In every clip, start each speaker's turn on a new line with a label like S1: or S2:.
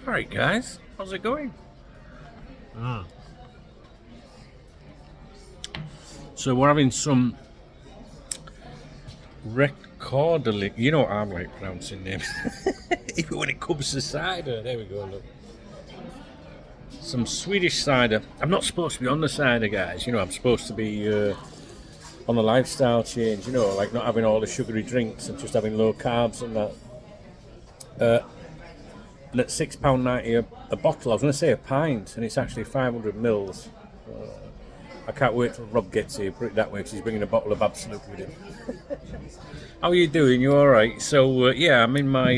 S1: Alright guys, how's it going? So we're having some recordally, you know what I'm like pronouncing names, even when it comes to cider. There we go, look. Some Swedish cider. I'm not supposed to be on the cider, guys, you know, I'm supposed to be on the lifestyle change, you know, like not having all the sugary drinks and just having low carbs and that. And at £6.90 a bottle, I was going to say a pint, and it's actually 500 mils. I can't wait till Rob gets here, put it that way, because he's bringing a bottle of Absolute with him. How are you doing? You all right? So yeah, I'm in my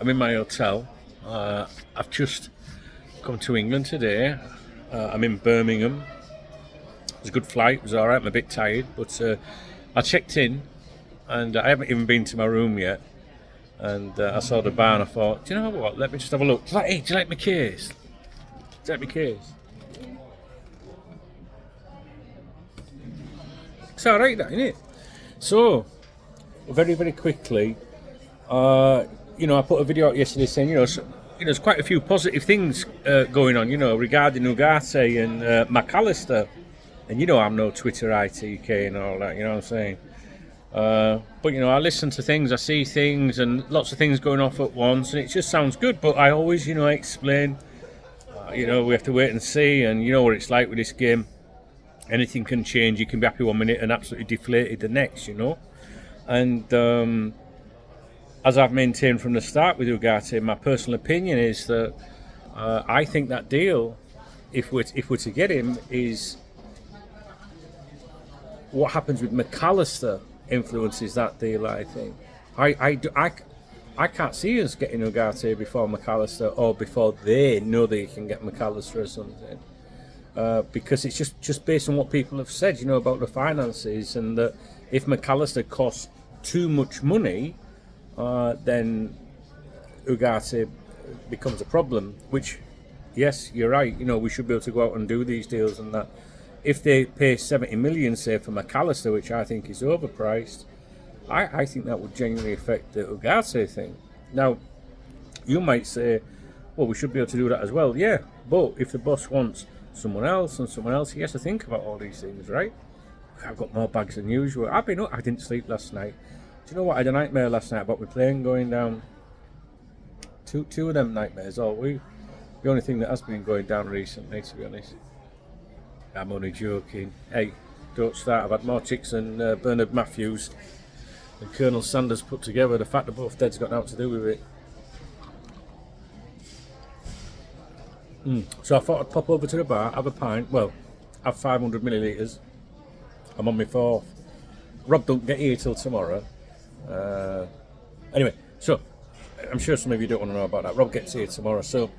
S1: hotel. I've just come to England today. I'm in Birmingham. It was a good flight. It was all right. I'm a bit tired, but I checked in, and I haven't even been to my room yet. And I saw the bar and I thought, do you know what, let me just have a look. Hey, do you like my case? Do you like my case? It's alright, that, isn't it? So, very, very quickly, you know, I put a video out yesterday saying, there's quite a few positive things going on, regarding Ugarte and McAllister. And I'm no Twitter ITK and all that, you know what I'm saying? But I listen to things, I see things, and lots of things going off at once, and it just sounds good. But I always, explain, we have to wait and see, and you know what it's like with this game. Anything can change. You can be happy 1 minute and absolutely deflated the next, And as I've maintained from the start with Ugarte, my personal opinion is that I think that deal, if we're to get him, is what happens with McAllister influences that deal. I think I can't see us getting Ugarte before McAllister, or before they know they can get McAllister or something, because it's just based on what people have said, about the finances, and that if McAllister costs too much money, then Ugarte becomes a problem. Which, yes, you're right. We should be able to go out and do these deals and that. If they pay 70 million, say, for McAllister, which I think is overpriced, I think that would genuinely affect the Ugarte thing. Now, you might say, well, we should be able to do that as well. Yeah, but if the boss wants someone else and someone else, he has to think about all these things, right? I've got more bags than usual. I've been up, I didn't sleep last night. Do you know what? I had a nightmare last night about my plane going down. Two of them nightmares all week. The only thing that has been going down recently, to be honest. I'm only joking. Hey, don't start. I've had more chicks than Bernard Matthews and Colonel Sanders put together. The fact that both dead's got nothing to do with it. So I thought I'd pop over to the bar, have a pint. Well, have 500 millilitres. I'm on my fourth. Rob don't get here till tomorrow. Anyway, so I'm sure some of you don't want to know about that. Rob gets here tomorrow. So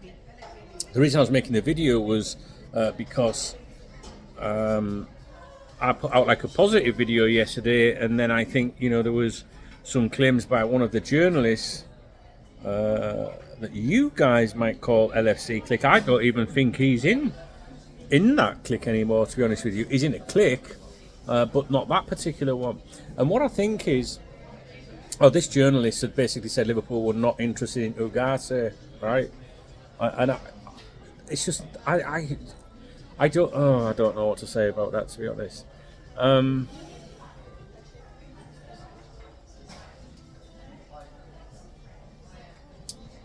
S1: the reason I was making the video was because I put out like a positive video yesterday, and then I think there was some claims by one of the journalists that you guys might call LFC clique. I don't even think he's in that clique anymore, to be honest with you. He's in a clique, but not that particular one. And what I think is, this journalist had basically said Liverpool were not interested in Ugarte, right? It's just I don't know what to say about that, to be honest.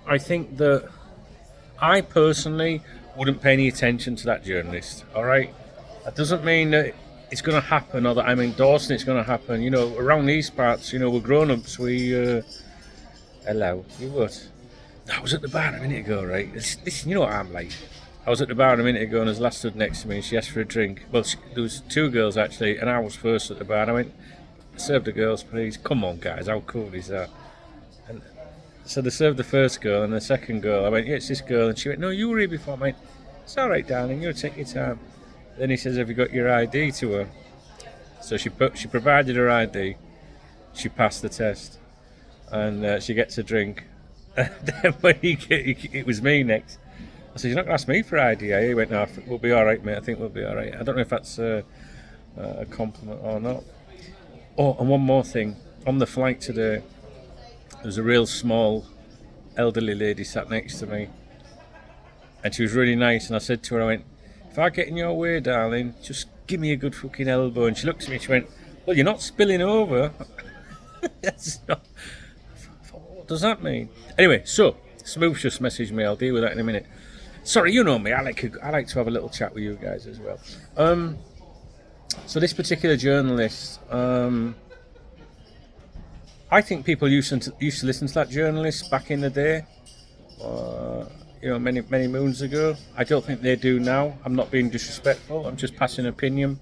S1: I think that I personally wouldn't pay any attention to that journalist, alright? That doesn't mean that it's going to happen, or that I'm endorsing it's going to happen. Around these parts, we're grown-ups, hello, you what? I was at the bar a minute ago, right? Listen, you know what I'm like. I was at the bar a minute ago, and his lass stood next to me, and she asked for a drink. Well, there was two girls, actually, and I was first at the bar, and I went, serve the girls, please. Come on, guys, how cool is that? And so they served the first girl, and the second girl, I went, yeah, it's this girl, and she went, no, you were here before. I went, it's all right, darling, you'll take your time. Then he says, have you got your ID to her? So she provided her ID, she passed the test, and she gets a drink. And then when it was me next, I said, you're not going to ask me for ID, are you? He went, no, we'll be all right, mate. I think we'll be all right. I don't know if that's a compliment or not. Oh, and one more thing. On the flight today, there was a real small elderly lady sat next to me. And she was really nice, and I said to her, I went, if I get in your way, darling, just give me a good fucking elbow. And she looked at me and she went, well, you're not spilling over. That's not... What does that mean? Anyway, so, Smooth just messaged me. I'll deal with that in a minute. Sorry, you know me. I like to have a little chat with you guys as well. So this particular journalist, I think people used to listen to that journalist back in the day. Many moons ago. I don't think they do now. I'm not being disrespectful. I'm just passing opinion.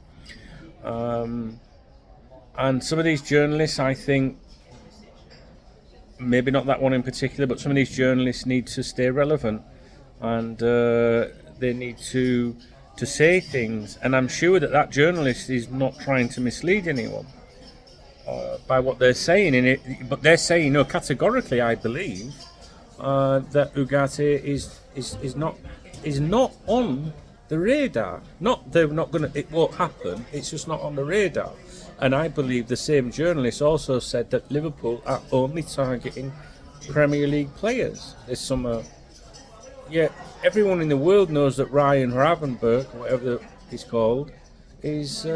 S1: And some of these journalists, I think, maybe not that one in particular, but some of these journalists need to stay relevant, and they need to say things. And I'm sure that journalist is not trying to mislead anyone by what they're saying in it. But they're saying, no, categorically, I believe that Ugarte is not on the radar. Not they're not gonna. It won't happen. It's just not on the radar. And I believe the same journalist also said that Liverpool are only targeting Premier League players this summer. Yeah, everyone in the world knows that Ryan Gravenberch, whatever he's called, is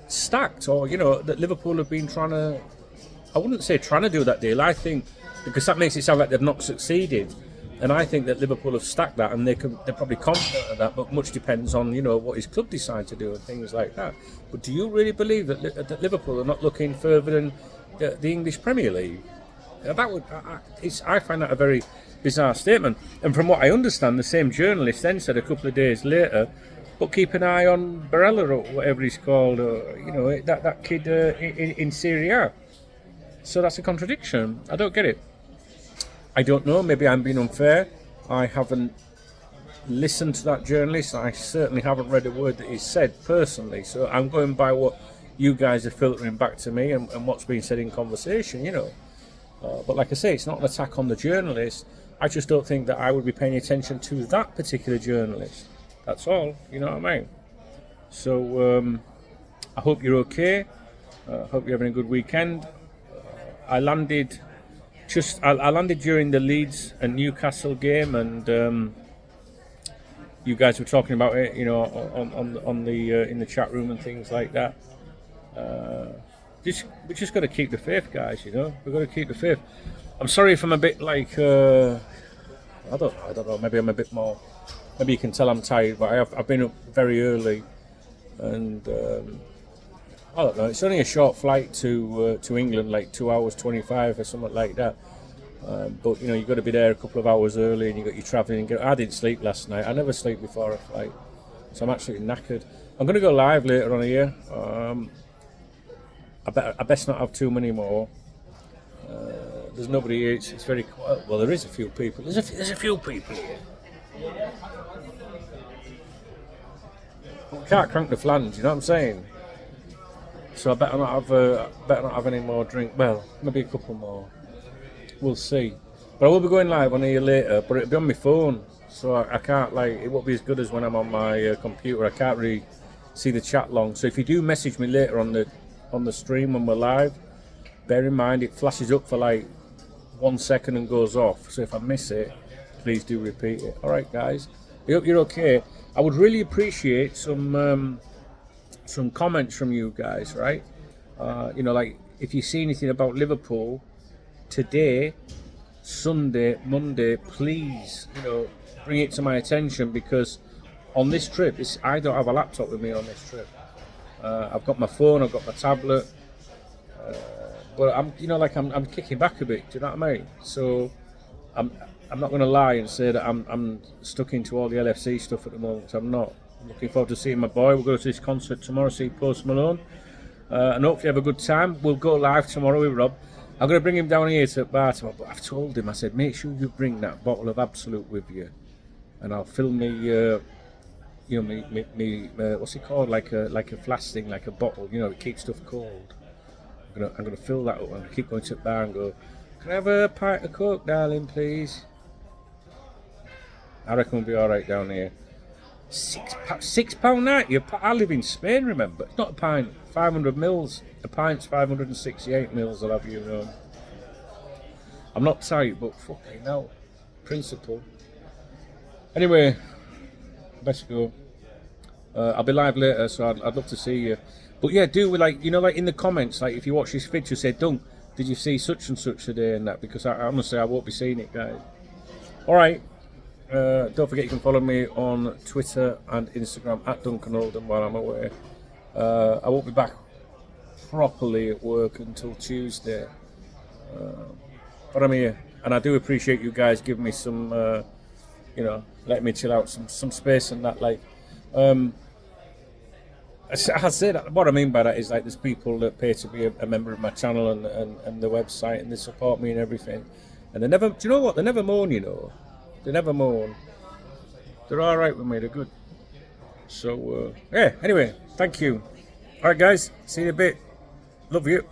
S1: stacked, or that Liverpool have been trying to. I wouldn't say trying to do that deal. I think because that makes it sound like they've not succeeded. And I think that Liverpool have stacked that, and they're probably confident of that, but much depends on, what his club decide to do and things like that. But do you really believe that Liverpool are not looking further than the English Premier League? I find that a very bizarre statement. And from what I understand, the same journalist then said a couple of days later, but keep an eye on Barella or whatever he's called, or, that kid in Serie A. So that's a contradiction. I don't get it. I don't know, maybe I'm being unfair. I haven't listened to that journalist. I certainly haven't read a word that he's said personally. So I'm going by what you guys are filtering back to me and what's being said in conversation, But like I say, it's not an attack on the journalist. I just don't think that I would be paying attention to that particular journalist. That's all, you know what I mean? So I hope you're okay. I hope you're having a good weekend. I landed during the Leeds and Newcastle game, and you guys were talking about it, on the in the chat room and things like that. We just got to keep the faith, guys. We've got to keep the faith. I'm sorry if I'm a bit like I don't know. Maybe I'm a bit more. Maybe you can tell I'm tired, but I've been up very early, and I don't know. It's only a short flight to England, like 2 hours 25 or something like that. But you've got to be there a couple of hours early, and you got your travelling. I didn't sleep last night. I never sleep before a flight, so I'm absolutely knackered. I'm going to go live later on here. I best not have too many more. There's nobody here. It's very quiet. Well, there is a few people. There's a few people here. But we can't crank the flange. You know what I'm saying? So I better not have any more drink. Well, maybe a couple more. We'll see. But I will be going live on here later. But it'll be on my phone, so I can't it won't be as good as when I'm on my computer. I can't really see the chat long. So if you do message me later on the stream when we're live, bear in mind it flashes up for 1 second and goes off. So if I miss it, please do repeat it. All right, guys. I hope you're okay. I would really appreciate some comments from you guys, right? If you see anything about Liverpool today, Sunday, Monday, please, bring it to my attention, because on this trip, I don't have a laptop with me on this trip. I've got my phone, I've got my tablet, but I'm kicking back a bit. Do you know what I mean? So I'm not going to lie and say that I'm stuck into all the LFC stuff at the moment. I'm not. I'm looking forward to seeing my boy. We'll go to this concert tomorrow, see Post Malone, and hopefully have a good time. We'll go live tomorrow with Rob. I'm going to bring him down here to the bar tomorrow, but I've told him, I said, make sure you bring that bottle of Absolute with you, and I'll fill me, what's it called, like a flask thing, like a bottle, it keeps stuff cold. I'm going to fill that up. I'm going to keep going to the bar and go, can I have a pint of Coke, darling, please? I reckon we'll be all right down here. £6 night. I live in Spain, remember. It's not a pint. 500 mils. A pint's 568 mils. I'll have you know. I'm not tight, but fucking hell. principle. Anyway, best go. I'll be live later, so I'd love to see you. But yeah, do like like in the comments, like if you watch this video, say, Dunk, did you see such and such today and that? Because I honestly I won't be seeing it, guys. All right. Don't forget you can follow me on Twitter and Instagram at Duncan Oldham while I'm away. I won't be back properly at work until Tuesday, but I'm here, and I do appreciate you guys giving me some, letting me chill out, some space and that. Like, I say that. What I mean by that is like there's people that pay to be a member of my channel and the website, and they support me and everything, and they never. Do you know what? They never moan. They never moan. They're all right with me. They're good. So yeah. Anyway, thank you. All right, guys. See you in a bit. Love you.